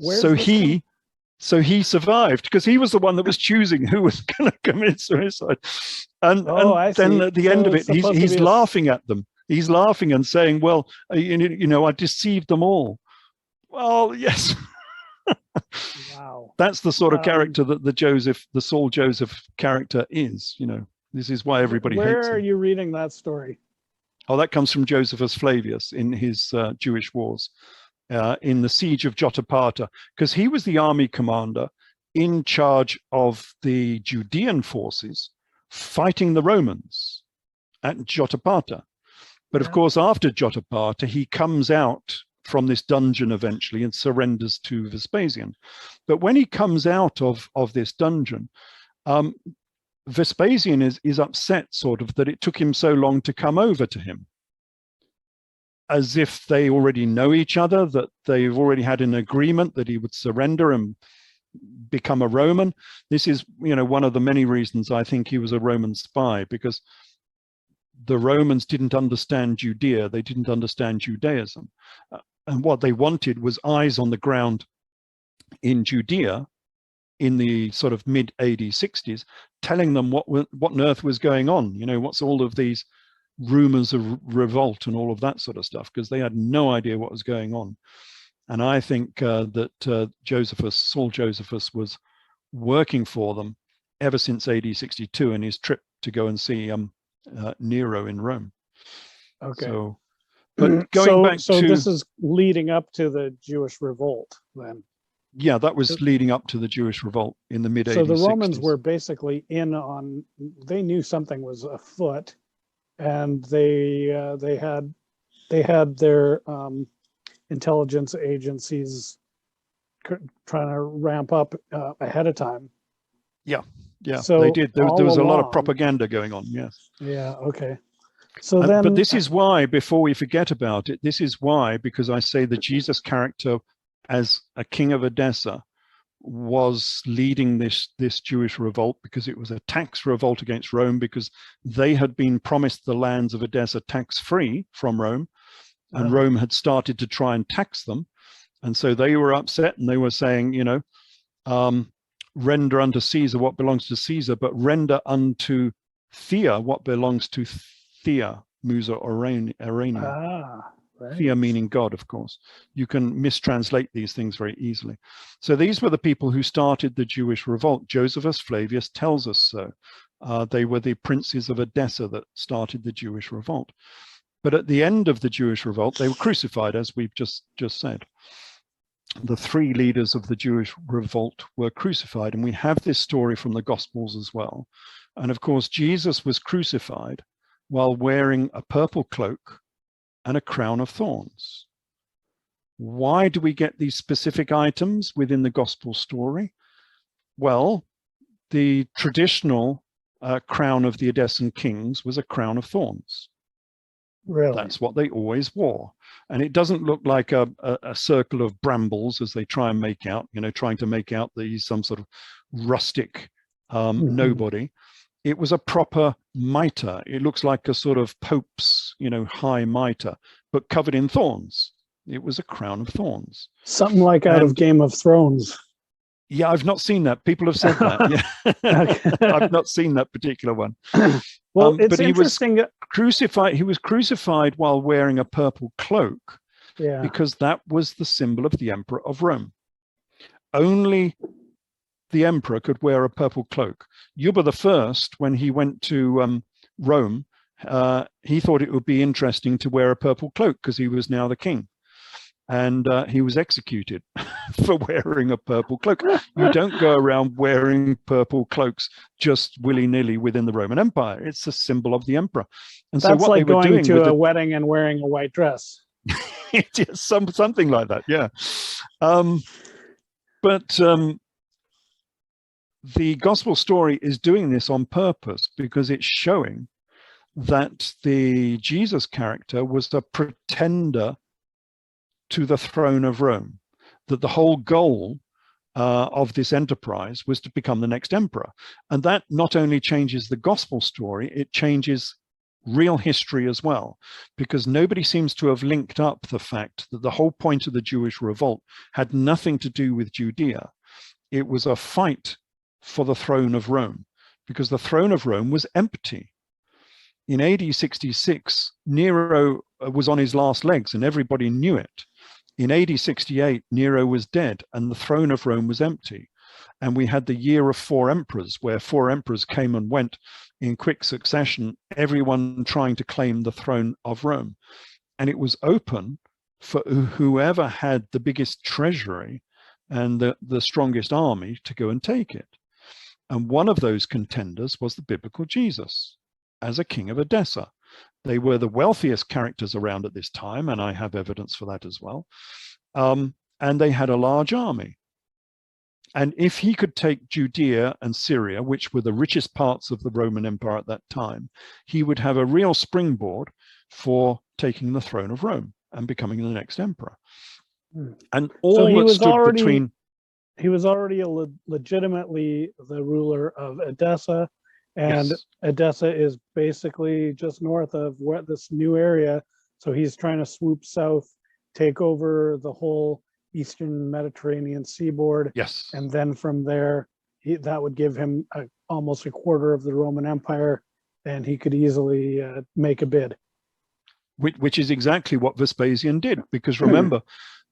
So he survived, because he was the one that was choosing who was going to commit suicide. And then at the end of it, he's laughing at them. He's laughing and saying, well, you know, I deceived them all. Well, yes. Wow. That's the sort of character that the Saul Joseph character is. You know, this is why everybody hates him. Where are you reading that story? Oh, that comes from Josephus Flavius in his Jewish Wars, in the siege of Jotapata, because he was the army commander in charge of the Judean forces fighting the Romans at Jotapata. But of course, after Jotapata, he comes out from this dungeon eventually and surrenders to Vespasian. But when he comes out of this dungeon, Vespasian is upset, sort of, that it took him so long to come over to him, as if they already know each other, that they've already had an agreement that he would surrender and become a Roman. This is, you know, one of the many reasons I think he was a Roman spy, because the Romans didn't understand Judea, they didn't understand Judaism. And what they wanted was eyes on the ground in Judea in the sort of mid AD 60s, telling them what on earth was going on. You know, what's all of these rumors of revolt and all of that sort of stuff, because they had no idea what was going on. And I think that Saul Josephus was working for them ever since AD 62 in his trip to go and see Nero in Rome. Okay. So, but going back so to, this is leading up to the Jewish revolt then. Yeah, that was leading up to the Jewish revolt in the mid 80s. So the Romans were basically they knew something was afoot, and they had their intelligence agencies trying to ramp up ahead of time. Yeah, so they did. There was a lot of propaganda going on. Yes. Yeah. Okay. So then, but this is why, before we forget about it, this is why, because I say the Jesus character as a king of Edessa was leading this Jewish revolt, because it was a tax revolt against Rome, because they had been promised the lands of Edessa tax-free from Rome, and Rome had started to try and tax them. And so they were upset, and they were saying, you know, render unto Caesar what belongs to Caesar, but render unto Thea what belongs to Thea, Musa Iranian. Right. Thea meaning God, of course. You can mistranslate these things very easily. So these were the people who started the Jewish revolt. Josephus Flavius tells us so. They were the princes of Edessa that started the Jewish revolt. But at the end of the Jewish revolt, they were crucified, as we've just said. The three leaders of the Jewish revolt were crucified, and we have this story from the Gospels as well. And of course, Jesus was crucified while wearing a purple cloak and a crown of thorns. Why do we get these specific items within the Gospel story? Well, the traditional crown of the Edessan kings was a crown of thorns. Really? That's what they always wore. And it doesn't look like a circle of brambles as they try and make out, trying to make out these some sort of rustic nobody. It was a proper mitre. It looks like a sort of pope's, high mitre, but covered in thorns. It was a crown of thorns. Something like out of Game of Thrones. Yeah, I've not seen that. People have said that. Yeah. I've not seen that particular one. Well, it's but interesting. He was crucified while wearing a purple cloak, because that was the symbol of the Emperor of Rome. Only the emperor could wear a purple cloak. Yuba I, when he went to Rome, he thought it would be interesting to wear a purple cloak because he was now the king. And he was executed for wearing a purple cloak. You don't go around wearing purple cloaks just willy-nilly within the Roman Empire. It's a symbol of the emperor. And that's so what like they were going doing to a wedding and wearing a white dress. Something like that, yeah. But the gospel story is doing this on purpose because it's showing that the Jesus character was a pretender to the throne of Rome, that the whole goal of this enterprise was to become the next emperor. And that not only changes the gospel story, it changes real history as well, because nobody seems to have linked up the fact that the whole point of the Jewish revolt had nothing to do with Judea. It was a fight for the throne of Rome, because the throne of Rome was empty. In AD 66, Nero was on his last legs and everybody knew it. In AD 68, Nero was dead and the throne of Rome was empty. And we had the year of 4 emperors, where 4 emperors came and went in quick succession, everyone trying to claim the throne of Rome. And it was open for whoever had the biggest treasury and the strongest army to go and take it. And one of those contenders was the biblical Jesus as a king of Edessa. They were the wealthiest characters around at this time, and I have evidence for that as well. And they had a large army. And if he could take Judea and Syria, which were the richest parts of the Roman Empire at that time, he would have a real springboard for taking the throne of Rome and becoming the next emperor. And all that stood between... He was already legitimately the ruler of Edessa, and yes. Edessa is basically just north of this new area. So he's trying to swoop south, take over the whole Eastern Mediterranean seaboard. Yes. And then from there, that would give him almost a quarter of the Roman Empire, and he could easily make a bid. Which is exactly what Vespasian did, because remember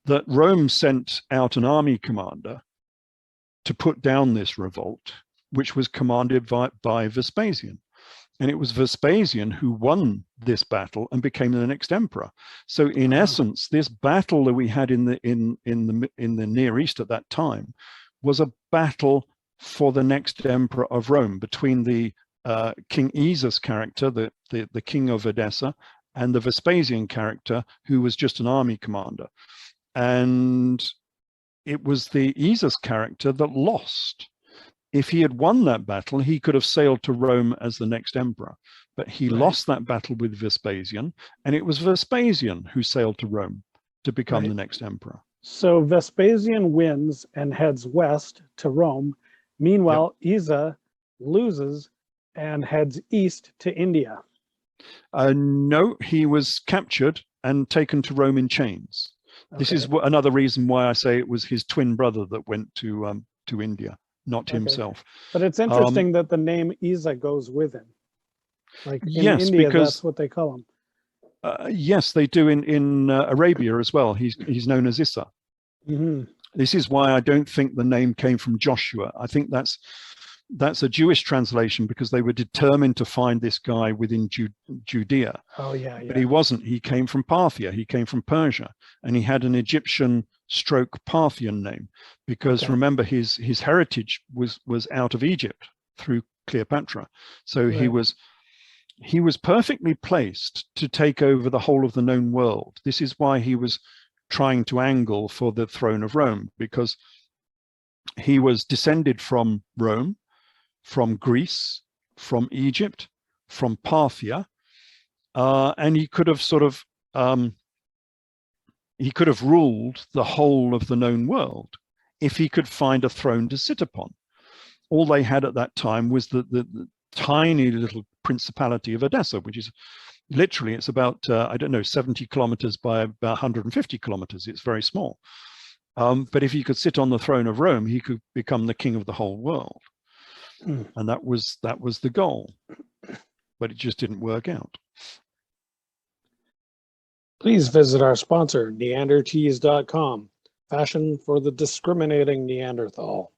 that Rome sent out an army commander to put down this revolt, which was commanded by Vespasian. And it was Vespasian who won this battle and became the next emperor. So in essence, this battle that we had in the Near East at that time was a battle for the next emperor of Rome between the King Esa's character, the king of Edessa, and the Vespasian character, who was just an army commander. And it was the Esa's character that lost. If he had won that battle, he could have sailed to Rome as the next emperor. But he lost that battle with Vespasian, and it was Vespasian who sailed to Rome to become the next emperor. So Vespasian wins and heads west to Rome. Meanwhile, Esa loses and heads east to India. No, he was captured and taken to Rome in chains. Okay. This is another reason why I say it was his twin brother that went to India, not himself. But it's interesting that the name Esa goes with him. Like in India, that's what they call him. Yes, they do in Arabia as well. He's known as Issa. Mm-hmm. This is why I don't think the name came from Joshua. I think that's that's a Jewish translation because they were determined to find this guy within Judea. Oh yeah, But he wasn't. He came from Parthia. He came from Persia, and he had an Egyptian stroke Parthian name because Okay. remember his heritage was out of Egypt through Cleopatra. So Right. he was perfectly placed to take over the whole of the known world. This is why he was trying to angle for the throne of Rome, because he was descended from Rome, from Greece, from Egypt, from Parthia, and he could have sort of he could have ruled the whole of the known world if he could find a throne to sit upon. All they had at that time was the tiny little principality of Edessa, which is literally, it's about, I don't know, 70 kilometers by about 150 kilometers. It's very small. But if he could sit on the throne of Rome, he could become the king of the whole world. And that was the goal, but it just didn't work out. Please visit our sponsor, neandertees.com, fashion for the discriminating Neanderthal.